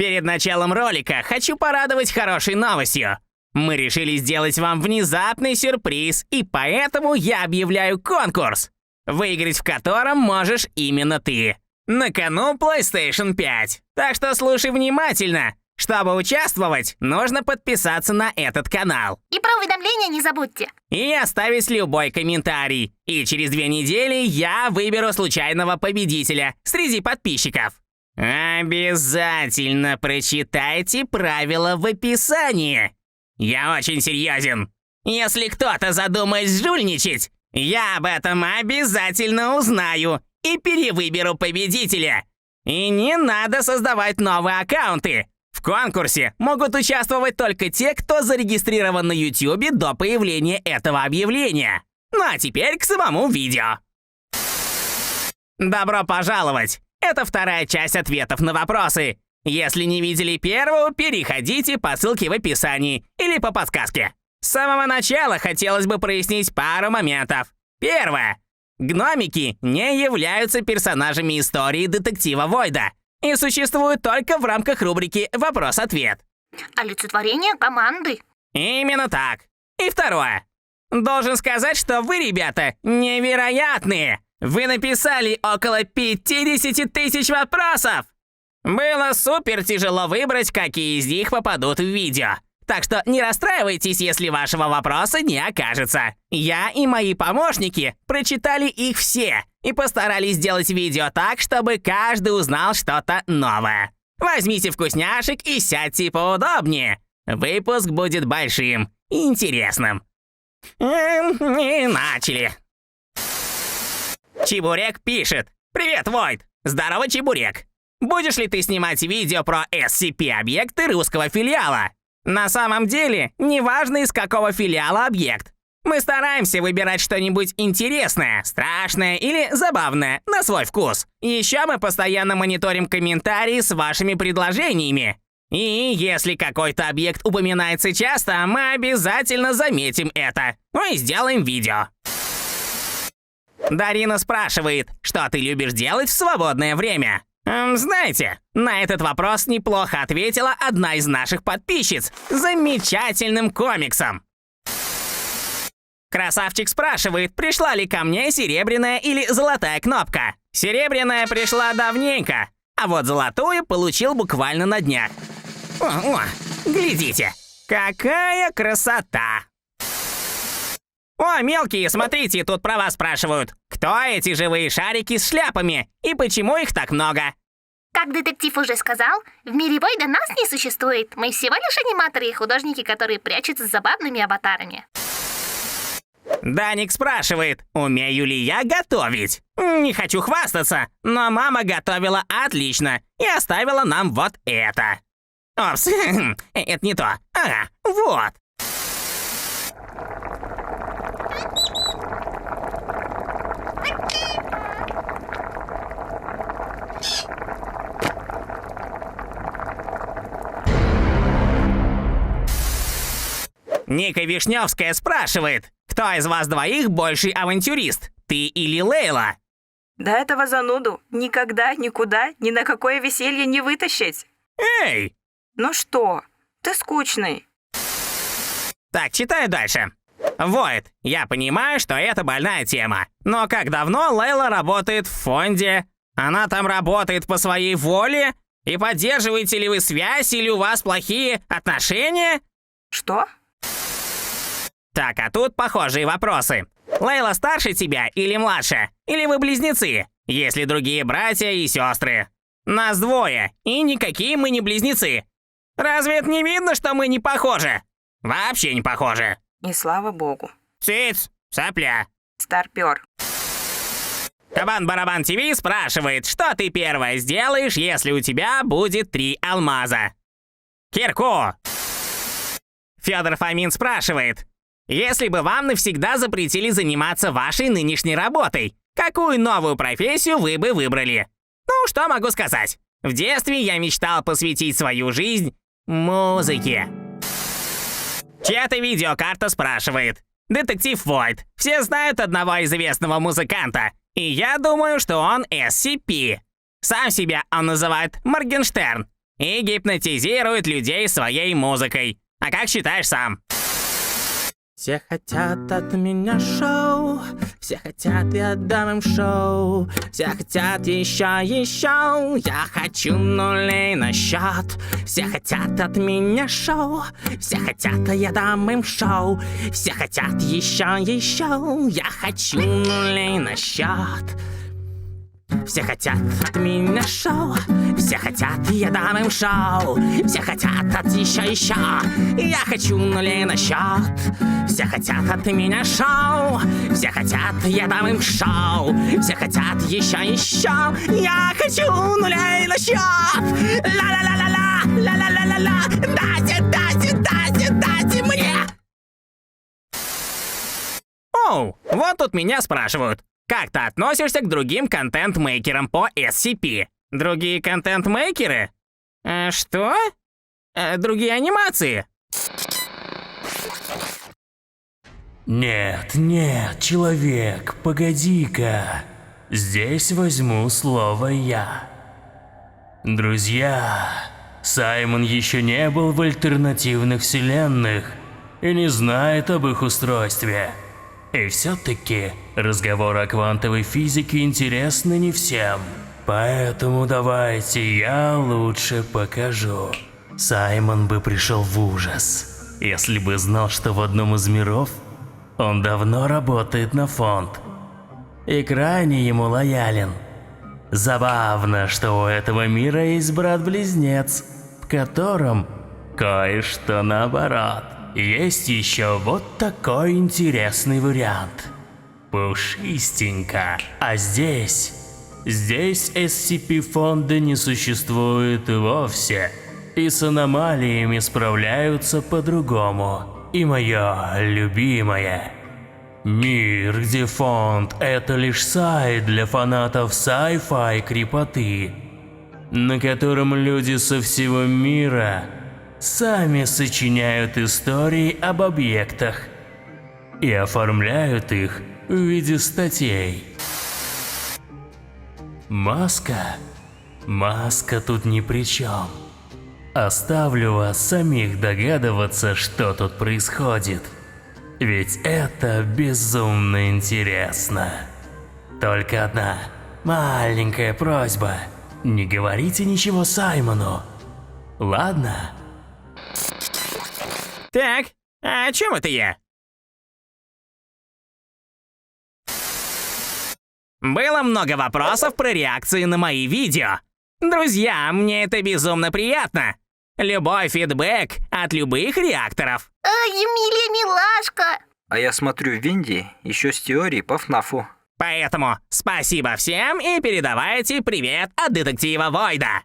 Перед началом ролика хочу порадовать хорошей новостью. Мы решили сделать вам внезапный сюрприз, и поэтому я объявляю конкурс, выиграть в котором можешь именно ты. На кону PlayStation 5. Так что слушай внимательно. Чтобы участвовать, нужно подписаться на этот канал. И про уведомления не забудьте. И оставить любой комментарий. И через 2 недели я выберу случайного победителя среди подписчиков. Обязательно прочитайте правила в описании. Я очень серьезен. Если кто-то задумает жульничать, я об этом обязательно узнаю и перевыберу победителя. И не надо создавать новые аккаунты. В конкурсе могут участвовать только те, кто зарегистрирован на YouTube до появления этого объявления. Ну а теперь к самому видео. Добро пожаловать! Это вторая часть ответов на вопросы. Если не видели первую, переходите по ссылке в описании или по подсказке. С самого начала хотелось бы прояснить пару моментов. Первое. Гномики не являются персонажами истории детектива Войда и существуют только в рамках рубрики «Вопрос-ответ». Олицетворение команды. Именно так. И второе. Должен сказать, что вы, ребята, невероятные. Вы написали около 50 тысяч вопросов. Было супер тяжело выбрать, какие из них попадут в видео. Так что не расстраивайтесь, если вашего вопроса не окажется. Я и мои помощники прочитали их все и постарались сделать видео так, чтобы каждый узнал что-то новое. Возьмите вкусняшек и сядьте поудобнее. Выпуск будет большим и интересным. И начали. Чебурек пишет. Привет, Войд. Здорово, Чебурек. Будешь ли ты снимать видео про SCP-объекты русского филиала? На самом деле, неважно, из какого филиала объект. Мы стараемся выбирать что-нибудь интересное, страшное или забавное на свой вкус. Еще мы постоянно мониторим комментарии с вашими предложениями. И если какой-то объект упоминается часто, мы обязательно заметим это. Ну и сделаем видео. Дарина спрашивает, что ты любишь делать в свободное время? Знаете, на этот вопрос неплохо ответила одна из наших подписчиц замечательным комиксом. Красавчик спрашивает, пришла ли ко мне серебряная или золотая кнопка. Серебряная пришла давненько, а вот золотую получил буквально на днях. О, глядите, какая красота! О, мелкие, смотрите, тут про вас спрашивают. Кто эти живые шарики с шляпами и почему их так много? Как детектив уже сказал, в мире Войда нас не существует. Мы всего лишь аниматоры и художники, которые прячутся с забавными аватарами. Даник спрашивает, умею ли я готовить? Не хочу хвастаться, но мама готовила отлично и оставила нам вот это. Опс, это не то. Ага, вот. Ника Вишневская спрашивает, кто из вас двоих больший авантюрист, ты или Лейла? Да этого зануду никогда, никуда, ни на какое веселье не вытащить. Эй! Ну что, ты скучный. Так, читаю дальше. Войд, я понимаю, что это больная тема, но как давно Лейла работает в фонде? Она там работает по своей воле? И поддерживаете ли вы связь или у вас плохие отношения? Что? Так, а тут похожие вопросы. Лейла старше тебя или младше? Или вы близнецы? Есть ли другие братья и сестры? Нас двое, и никакие мы не близнецы. Разве это не видно, что мы не похожи? Вообще не похожи. И слава богу. Циц, сопля. Старпёр. Кабан-барабан ТВ спрашивает, что ты первое сделаешь, если у тебя будет 3 алмаза? Кирку. Федор Фомин спрашивает, если бы вам навсегда запретили заниматься вашей нынешней работой, какую новую профессию вы бы выбрали? Ну, что могу сказать? В детстве я мечтал посвятить свою жизнь музыке. Чья-то видеокарта спрашивает. Детектив Войд. Все знают одного известного музыканта. И я думаю, что он SCP. Сам себя он называет Моргенштерн. и гипнотизирует людей своей музыкой. А как считаешь сам? Все хотят от меня шоу, все хотят, я дам им шоу. Все хотят еще, я хочу нулей на счет. Все хотят от меня шоу, все хотят, я дам им шоу. Все хотят еще, я хочу нулей на счет. Все хотят от меня шоу, все хотят, я дам им шоу. Все хотят от еще, я хочу нулей на счет. Все хотят от меня шоу, все хотят, я дам им шоу. Все хотят еще, я хочу нулей на счет. Ла-ла-ла-ла-ла, ла-ла-ла-ла-ла, дайте мне. Оу, вот тут меня спрашивают. Как ты относишься к другим контент-мейкерам по SCP? Другие контент-мейкеры? Что? Другие анимации? Нет, человек, погоди-ка. Здесь возьму слово я. Друзья, Саймон еще не был в альтернативных вселенных и не знает об их устройстве. И все-таки разговор о квантовой физике интересны не всем. Поэтому давайте я лучше покажу. Саймон бы пришел в ужас, если бы знал, что в одном из миров он давно работает на фонд и крайне ему лоялен. Забавно, что у этого мира есть брат-близнец, в котором кое-что наоборот. Есть еще вот такой интересный вариант. Пушистенько. А здесь SCP-фонда не существует вовсе. И с аномалиями справляются по-другому. И мое любимое. Мир, где фонд – это лишь сайт для фанатов sci-fi крепоты, на котором люди со всего мира сами сочиняют истории об объектах и оформляют их в виде статей. Маска тут ни при чем. Оставлю вас самих догадываться, что тут происходит. Ведь это безумно интересно. Только одна маленькая просьба. Не говорите ничего Саймону. Ладно? Так, а о чем это я? Было много вопросов про реакции на мои видео. Друзья, мне это безумно приятно. Любой фидбэк от любых реакторов. Емелия милашка. А я смотрю Винди еще с теорией по ФНАФу. Поэтому спасибо всем и передавайте привет от детектива Войда.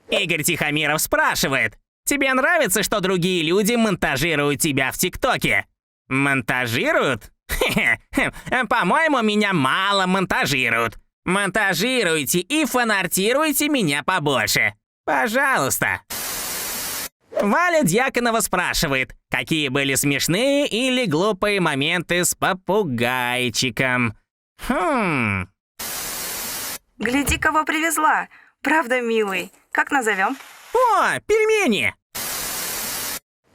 Игорь Тихомиров спрашивает: тебе нравится, что другие люди монтажируют тебя в ТикТоке? Монтажируют? Хе-хе, по-моему, меня мало монтажируют. Монтажируйте и фанартируйте меня побольше. Пожалуйста. Валя Дьяконова спрашивает, какие были смешные или глупые моменты с попугайчиком. Гляди, кого привезла. Правда, милый. Как назовем? О, пельмени!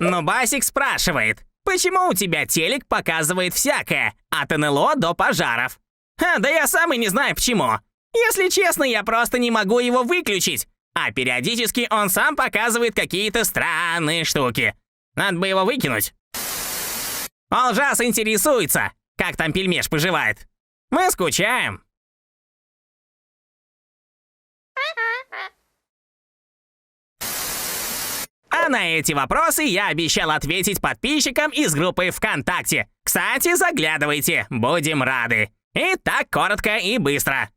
Нубасик спрашивает, почему у тебя телек показывает всякое, от НЛО до пожаров? Да я сам и не знаю почему. Если честно, я просто не могу его выключить. А периодически он сам показывает какие-то странные штуки. Надо бы его выкинуть. Олжас интересуется, как там пельмеш поживает. Мы скучаем. А на эти вопросы я обещал ответить подписчикам из группы ВКонтакте. Кстати, заглядывайте, будем рады. И так коротко и быстро.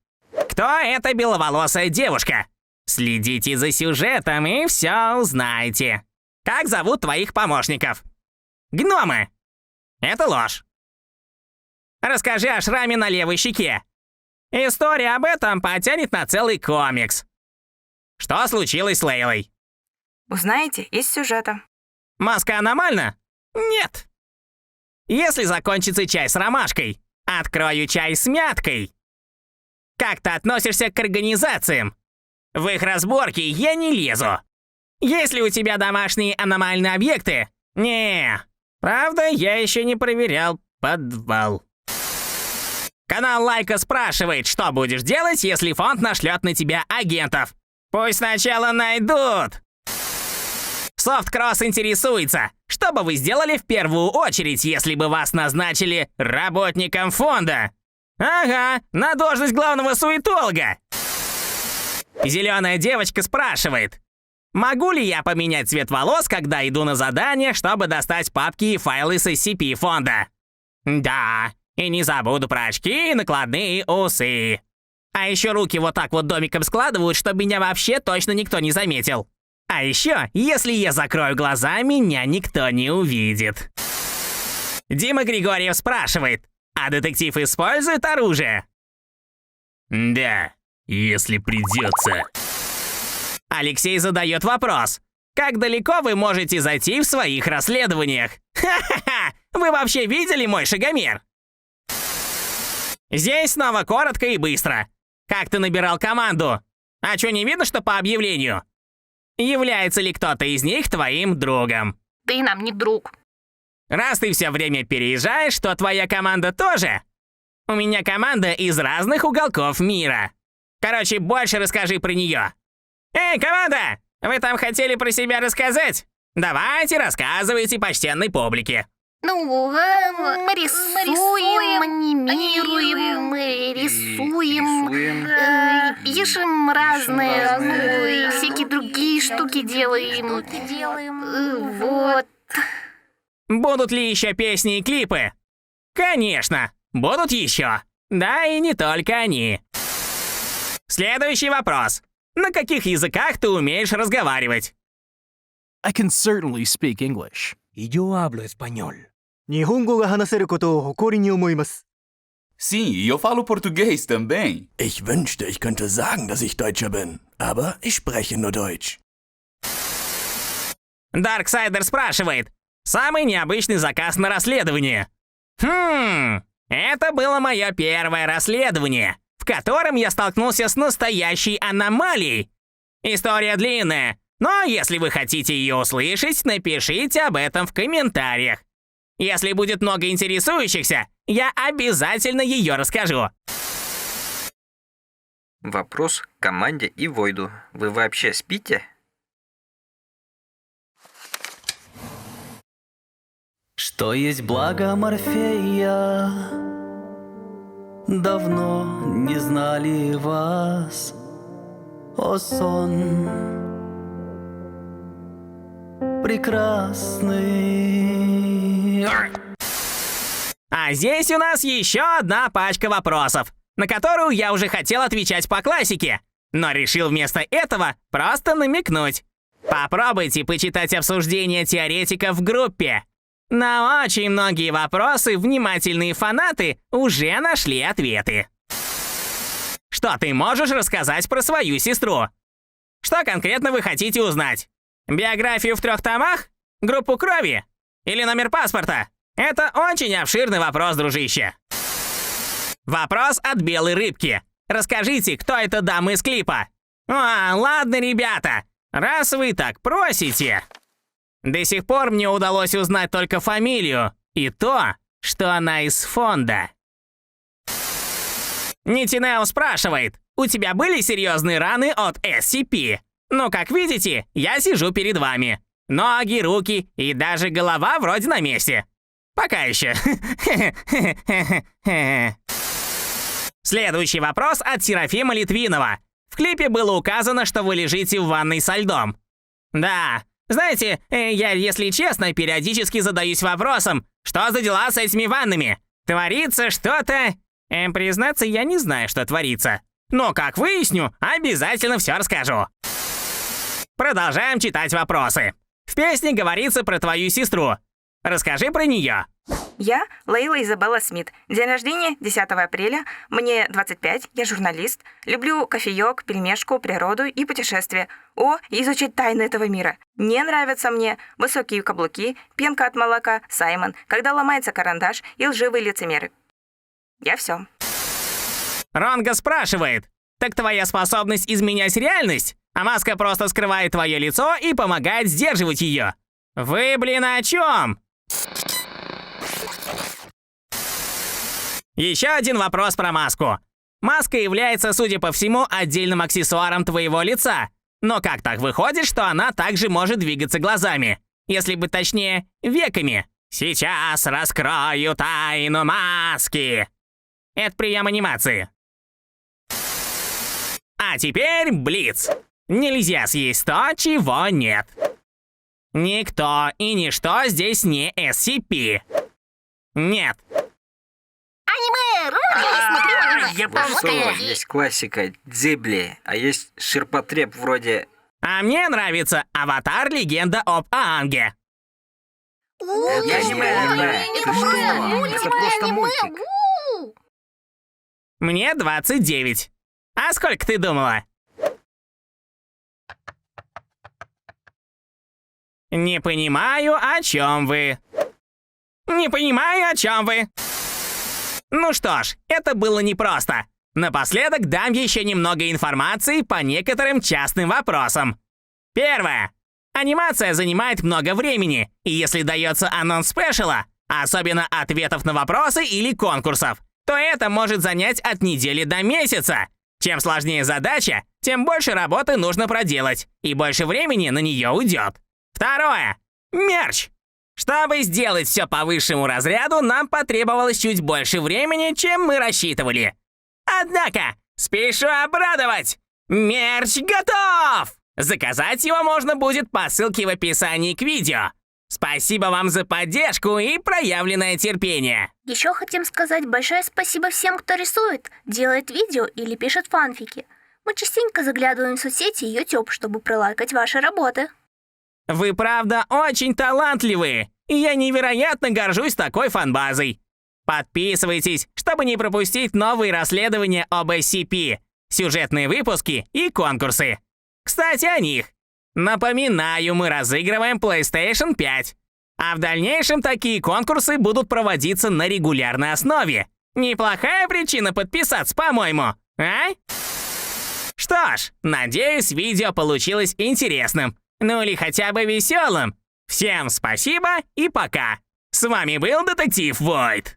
Кто эта беловолосая девушка? Следите за сюжетом и все узнаете. Как зовут твоих помощников? Гномы. Это ложь. Расскажи о шраме на левой щеке. История об этом потянет на целый комикс. Что случилось с Лейлой? Узнаете из сюжета. Маска аномальна? Нет. Если закончится чай с ромашкой, открою чай с мяткой. Как ты относишься к организациям? В их разборки я не лезу. Есть ли у тебя домашние аномальные объекты? Не. Правда, я еще не проверял подвал. Канал Лайка спрашивает, что будешь делать, если фонд нашлет на тебя агентов. Пусть сначала найдут. Софткросс интересуется, что бы вы сделали в первую очередь, если бы вас назначили работником фонда? Ага, на должность главного суетолога. Зеленая девочка спрашивает, могу ли я поменять цвет волос, когда иду на задание, чтобы достать папки и файлы с SCP фонда? Да, и не забуду про очки и накладные усы. А еще руки вот так вот домиком складывают, чтобы меня вообще точно никто не заметил. А еще, если я закрою глаза, меня никто не увидит. Дима Григорьев спрашивает, а детектив использует оружие? Да, если придется. Алексей задает вопрос. Как далеко вы можете зайти в своих расследованиях? Ха-ха-ха! Вы вообще видели мой шагомер? Здесь снова коротко и быстро. Как ты набирал команду? А что, не видно, что по объявлению? Является ли кто-то из них твоим другом? Ты нам не друг. Раз ты все время переезжаешь, то твоя команда тоже? У меня команда из разных уголков мира. Короче, больше расскажи про нее. Эй, команда! Вы там хотели про себя рассказать? Давайте, рассказывайте почтенной публике. Ну, мы рисуем, анимируем, мы рисуем, пишем разные, ну, и всякие другие штуки делаем. Вот. Будут ли еще песни и клипы? Конечно, будут еще. Да, и не только они. Следующий вопрос. На каких языках ты умеешь разговаривать? I can certainly speak English. Y yo hablo español. 日本語が話せることを誇りに思います。 Sim, e eu falo português também. Ich wünschte, ich könnte sagen, dass ich Deutscher bin, aber ich spreche nur Deutsch. Дарксайдер спрашивает. Самый необычный заказ на расследование. Это было мое первое расследование, в котором я столкнулся с настоящей аномалией. История длинная, но если вы хотите ее услышать, напишите об этом в комментариях. Если будет много интересующихся, я обязательно ее расскажу. Вопрос к команде и Войду. Вы вообще спите? Что есть благо Морфея? Давно не знали вас, о сон прекрасный. А здесь у нас еще одна пачка вопросов, на которую я уже хотел отвечать по классике, но решил вместо этого просто намекнуть. Попробуйте почитать обсуждения теоретиков в группе. На очень многие вопросы внимательные фанаты уже нашли ответы. Что ты можешь рассказать про свою сестру? Что конкретно вы хотите узнать? Биографию в 3 томах? Группу крови? Или номер паспорта? Это очень обширный вопрос, дружище. Вопрос от белой рыбки. Расскажите, кто эта дама из клипа? Ладно, ребята, раз вы так просите. До сих пор мне удалось узнать только фамилию и то, что она из фонда. Нитинео спрашивает, у тебя были серьезные раны от SCP? Ну, как видите, я сижу перед вами. Ноги, руки и даже голова вроде на месте. Пока еще. Следующий вопрос от Серафима Литвинова. В клипе было указано, что вы лежите в ванной со льдом. Да, знаете, я, если честно, периодически задаюсь вопросом, что за дела с этими ваннами? Творится что-то... признаться, я не знаю, что творится. Но, как выясню, обязательно все расскажу. Продолжаем читать вопросы. В песне говорится про твою сестру. Расскажи про нее. Я Лейла Изабелла Смит. День рождения 10 апреля. Мне 25, я журналист. Люблю кофеек, пельмешку, природу и путешествия. Изучить тайны этого мира. Не нравятся мне высокие каблуки, пенка от молока, Саймон, когда ломается карандаш и лживые лицемеры. Я все. Ронга спрашивает, Так твоя способность изменять реальность, а маска просто скрывает твое лицо и помогает сдерживать ее. Вы, блин, о чем? Еще один вопрос про маску. Маска является, судя по всему, отдельным аксессуаром твоего лица. Но как так выходит, что она также может двигаться глазами? Если быть точнее, веками. Сейчас раскрою тайну маски. Это прием анимации. А теперь блиц. Нельзя съесть то, чего нет. Никто и ничто здесь не SCP. Нет. Аниме! Смотри аниме! Я что, есть классика Дзибли, а есть ширпотреб вроде... А мне нравится «Аватар. Легенда об Аанге». Это аниме. Ты что? Это просто мультик. Мне 29. А сколько ты думала? Не понимаю, о чем вы. Не понимаю, о чем вы. Ну что ж, это было непросто. Напоследок дам еще немного информации по некоторым частным вопросам. Первое. Анимация занимает много времени, и если дается анонс спешала, особенно ответов на вопросы или конкурсов, то это может занять от недели до месяца. Чем сложнее задача, тем больше работы нужно проделать, и больше времени на нее уйдет. Второе. Мерч. Чтобы сделать все по высшему разряду, нам потребовалось чуть больше времени, чем мы рассчитывали. Однако, спешу обрадовать! Мерч готов! Заказать его можно будет по ссылке в описании к видео. Спасибо вам за поддержку и проявленное терпение. Еще хотим сказать большое спасибо всем, кто рисует, делает видео или пишет фанфики. Мы частенько заглядываем в соцсети и YouTube, чтобы пролайкать ваши работы. Вы правда очень талантливые, и я невероятно горжусь такой фанбазой. Подписывайтесь, чтобы не пропустить новые расследования об SCP, сюжетные выпуски и конкурсы. Кстати, о них. Напоминаю, мы разыгрываем PlayStation 5. А в дальнейшем такие конкурсы будут проводиться на регулярной основе. Неплохая причина подписаться, по-моему, а? Что ж, надеюсь, видео получилось интересным. Ну или хотя бы веселым. Всем спасибо и пока. С вами был детектив Войт.